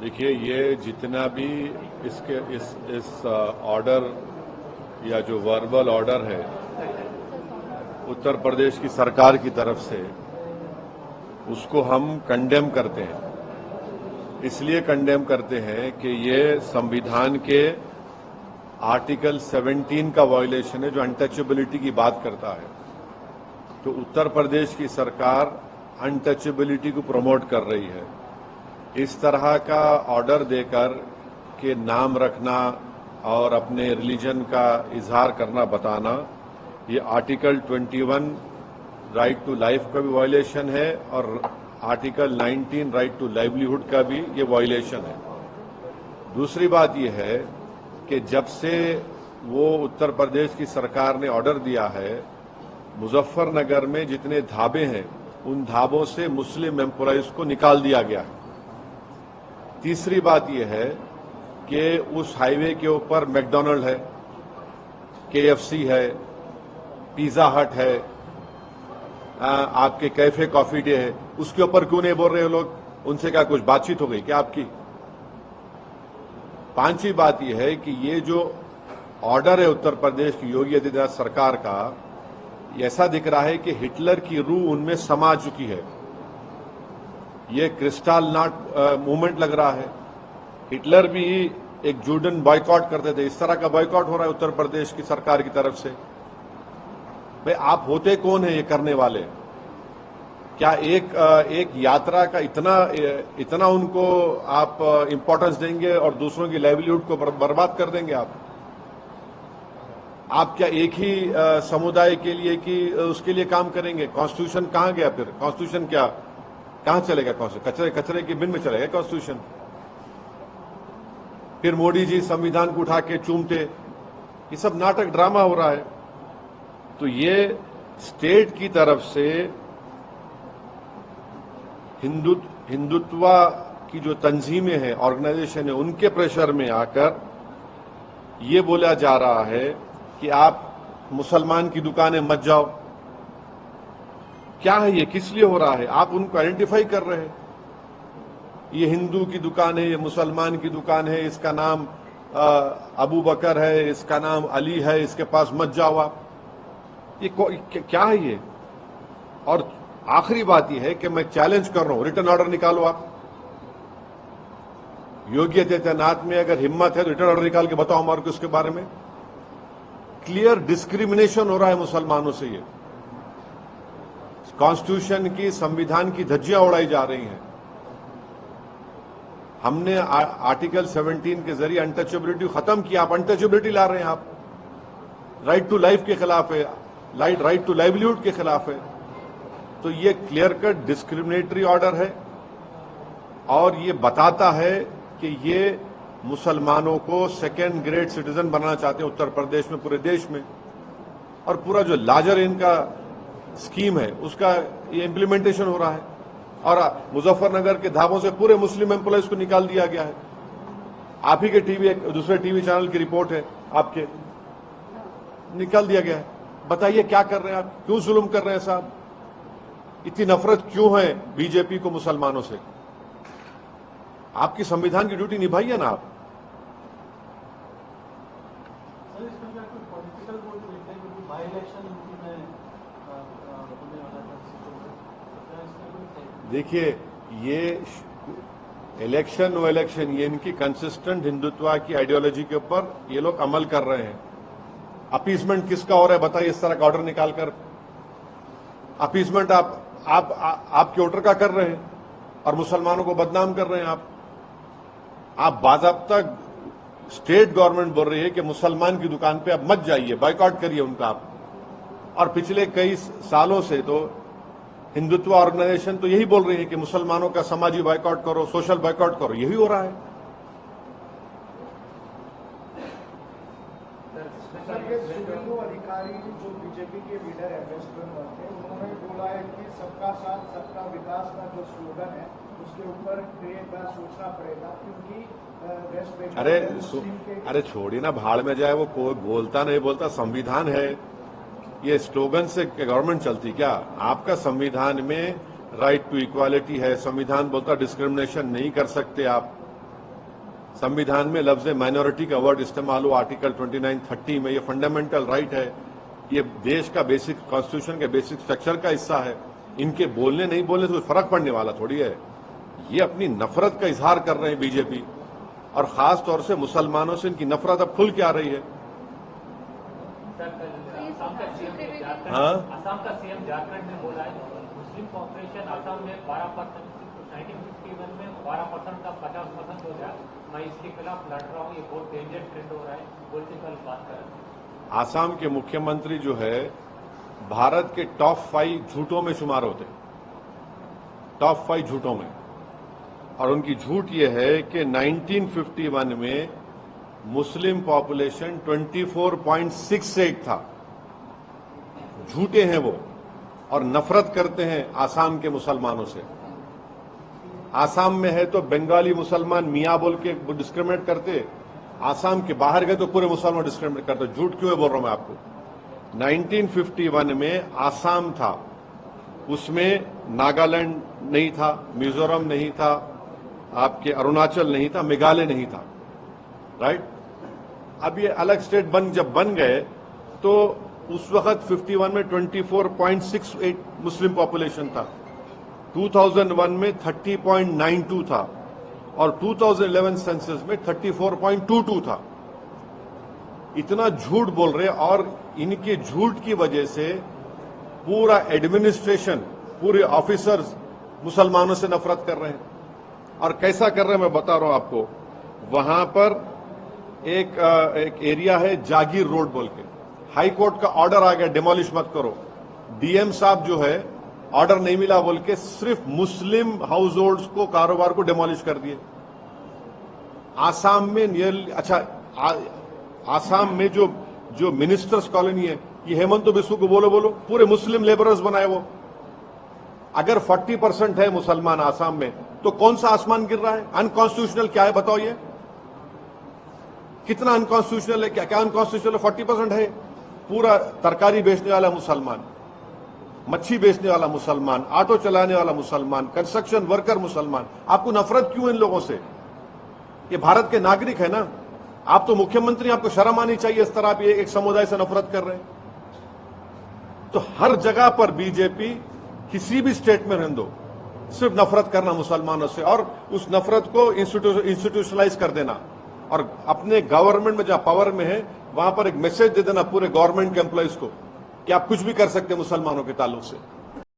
देखिए, ये जितना भी इस ऑर्डर या जो वर्बल ऑर्डर है उत्तर प्रदेश की सरकार की तरफ से, उसको हम कंडेम करते हैं। इसलिए कंडेम करते हैं कि ये संविधान के आर्टिकल 17 का वायलेशन है, जो अनटचेबिलिटी की बात करता है। तो उत्तर प्रदेश की सरकार अनटचेबिलिटी को प्रमोट कर रही है। इस तरह का ऑर्डर देकर के नाम रखना और अपने रिलीजन का इजहार करना, बताना, ये आर्टिकल 21 राइट टू लाइफ का भी वायलेशन है और आर्टिकल 19 राइट टू लाइवलीहुड का भी ये वायलेशन है। दूसरी बात ये है कि जब से वो उत्तर प्रदेश की सरकार ने ऑर्डर दिया है, मुजफ्फरनगर में जितने ढाबे हैं उन ढाबों से मुस्लिम एम्प्लॉइज को निकाल दिया गया है। तीसरी बात यह है कि उस हाईवे के ऊपर मैकडॉनल्ड है, KFC है, पिज्जा हट है, आपके कैफे कॉफी डे है, उसके ऊपर क्यों नहीं बोल रहे हो लोग? उनसे क्या कुछ बातचीत हो गई क्या आपकी? पांचवी बात यह है कि ये जो ऑर्डर है उत्तर प्रदेश की योगी आदित्यनाथ सरकार का, ऐसा दिख रहा है कि हिटलर की रूह उनमें समा चुकी है। ये क्रिस्टल नाट मूवमेंट लग रहा है। हिटलर भी एक जूडन बॉयकॉट करते थे, इस तरह का बॉयकॉट हो रहा है उत्तर प्रदेश की सरकार की तरफ से। भाई, आप होते कौन है ये करने वाले? क्या एक यात्रा का इतना उनको आप इंपॉर्टेंस देंगे और दूसरों की लाइवलीहुड को बर्बाद कर देंगे आप क्या एक ही समुदाय के लिए कि उसके लिए काम करेंगे? कॉन्स्टिट्यूशन कहां गया फिर? कॉन्स्टिट्यूशन क्या कहां चलेगा? कॉन्स्टिट्यूशन कचरे की बिन में चलेगा कॉन्स्टिट्यूशन? फिर मोदी जी संविधान को उठा के चूमते। ये सब नाटक ड्रामा हो रहा है। तो ये स्टेट की तरफ से हिंदुत्व की जो तंजीमें हैं, ऑर्गेनाइजेशन है, उनके प्रेशर में आकर ये बोला जा रहा है कि आप मुसलमान की दुकानें मत जाओ। क्या है ये? किस लिए हो रहा है? आप उनको आइडेंटिफाई कर रहे हैं। ये हिंदू की दुकान है, ये मुसलमान की दुकान है, इसका नाम अबू बकर है, इसका नाम अली है, इसके पास मत जाओ आप। ये क्या है ये? और आखिरी बात यह है कि मैं चैलेंज कर रहा हूं, रिटर्न ऑर्डर निकालो आप। योगी आदित्यनाथ में अगर हिम्मत है तो रिटर्न ऑर्डर निकाल के बताओ हमारे को इसके बारे में। क्लियर डिस्क्रिमिनेशन हो रहा है मुसलमानों से। ये कॉन्स्टिट्यूशन की, संविधान की धज्जियां उड़ाई जा रही हैं। हमने आर्टिकल 17 के जरिए अनटचेबिलिटी खत्म किया, आप अनटचेबिलिटी ला रहे हैं। आप राइट टू लाइफ के खिलाफ है, राइट टू लाइवलीहुड के खिलाफ है। तो ये क्लियर कट डिस्क्रिमिनेटरी ऑर्डर है और ये बताता है कि ये मुसलमानों को सेकेंड ग्रेड सिटीजन बनाना चाहते हैं उत्तर प्रदेश में, पूरे देश में। और पूरा जो लार्जर इनका स्कीम है उसका ये इम्प्लीमेंटेशन हो रहा है। और मुजफ्फरनगर के ढाबों से पूरे मुस्लिम एम्प्लॉइज को निकाल दिया गया है। आप ही के दूसरे टीवी चैनल की रिपोर्ट है, आपके निकाल दिया गया है। बताइए क्या कर रहे हैं आप? क्यों जुल्म कर रहे हैं साहब? इतनी नफरत क्यों है बीजेपी को मुसलमानों से? आपकी संविधान की ड्यूटी निभाइए ना आप। देखिए, ये इलेक्शन नो इलेक्शन, ये इनकी कंसिस्टेंट हिंदुत्व की आइडियोलॉजी के ऊपर ये लोग अमल कर रहे हैं। अपीसमेंट किसका हो रहा है बताइए? इस तरह का ऑर्डर निकालकर अपीसमेंट आपके वोटर का कर रहे हैं और मुसलमानों को बदनाम कर रहे हैं आप बाज़ाब्ता स्टेट गवर्नमेंट बोल रही है कि मुसलमान की दुकान पे आप मत जाइए, बायकॉट करिए उनका आप। और पिछले कई सालों से तो हिंदुत्व ऑर्गेनाइजेशन तो यही बोल रही है कि मुसलमानों का समाजी बायकॉट करो, सोशल बायकॉट करो। यही हो रहा है। अधिकारी जो बीजेपी के लीडर है वेस्ट बंगाल के, उन्होंने बोला है कि सबका साथ सबका विकास का जो स्लोगन है उसके ऊपर एक बार सोचना पड़ेगा, क्योंकि वेस्ट बंगाल अरे छोड़िए ना, भाड़ में जाए वो। कोई बोलता नहीं बोलता, संविधान है। ये स्लोगन से गवर्नमेंट चलती क्या? आपका संविधान में राइट टू इक्वालिटी है, संविधान बोलता डिस्क्रिमिनेशन नहीं कर सकते आप। संविधान में लफ्ज माइनॉरिटी का वर्ड इस्तेमाल हुआ आर्टिकल 29-30 में। ये फंडामेंटल राइट है, ये देश का बेसिक कॉन्स्टिट्यूशन के बेसिक स्ट्रक्चर का हिस्सा है। इनके बोलने नहीं बोलने से कोई फर्क पड़ने वाला थोड़ी है। ये अपनी नफरत का इजहार कर रहे हैं बीजेपी, और खास तौर से मुसलमानों से इनकी नफरत अब खुल के आ रही है। असम का सीएम झारखंड में बोला है मुस्लिम पॉपुलेशन असम में 12%, 1951 में 12% का 50% हो गया। मैं इसके खिलाफ लड़ रहा हूँ, ये बहुत डेंजर ट्रेंड हो रहा है, बोल के कल बात कर रहे हैं। आसाम के मुख्यमंत्री जो है भारत के टॉप 5 झूठों में शुमार होते हैं, टॉप 5 झूठों में। और उनकी झूठ ये है कि 1951 में मुस्लिम पॉपुलेशन 24.68 था। झूठे हैं वो, और नफरत करते हैं आसाम के मुसलमानों से। आसाम में है तो बंगाली मुसलमान मियाँ बोल के डिस्क्रिमिनेट करते, आसाम के बाहर गए तो पूरे मुसलमान डिस्क्रिमिनेट करते। झूठ क्यों है बोल रहा हूं मैं आपको। 1951 में आसाम था, उसमें नागालैंड नहीं था, मिजोरम नहीं था, आपके अरुणाचल नहीं था, मेघालय नहीं था, राइट। अब ये अलग स्टेट जब बन गए तो उस वक्त 51 में 24.68 मुस्लिम पॉपुलेशन था, 2001 में 30.92 था, और 2011 सेंसस में 34.22 था। इतना झूठ बोल रहे, और इनके झूठ की वजह से पूरा एडमिनिस्ट्रेशन, पूरे ऑफिसर्स मुसलमानों से नफरत कर रहे हैं। और कैसा कर रहे हैं मैं बता रहा हूं आपको। वहां पर एक एरिया है जागीर रोड बोल के, हाई कोर्ट का ऑर्डर आ गया डिमोलिश मत करो। डीएम साहब जो है ऑर्डर नहीं मिला बोल के सिर्फ मुस्लिम हाउस होल्ड्स को, कारोबार को डिमोलिश कर दिए। आसाम में आसाम में जो मिनिस्टर्स कॉलोनी है, ये हेमंत बिस्व को बोलो पूरे मुस्लिम लेबरर्स बनाए वो। अगर 40% है मुसलमान आसाम में, तो कौन सा आसमान गिर रहा है? अनकॉन्स्टिट्यूशनल क्या है बताओ? ये कितना अनकॉन्स्टिट्यूशनल है? क्या अनकॉन्स्टिट्यूशनल? 40% है। पूरा तरकारी बेचने वाला मुसलमान, मच्छी बेचने वाला मुसलमान, ऑटो चलाने वाला मुसलमान, कंस्ट्रक्शन वर्कर मुसलमान। आपको नफरत क्यों इन लोगों से? ये भारत के नागरिक है ना। आप तो मुख्यमंत्री, आपको शर्म आनी चाहिए इस तरह आप एक समुदाय से नफरत कर रहे हैं। तो हर जगह पर बीजेपी किसी भी स्टेट में रहने दो, सिर्फ नफरत करना मुसलमानों से, और उस नफरत को इंस्टीट्यूशनलाइज कर देना, और अपने गवर्नमेंट में जहां पावर में है वहां पर एक मैसेज दे देना पूरे गवर्नमेंट के एम्प्लॉइज को कि आप कुछ भी कर सकते हैं मुसलमानों के ताल्लुक से।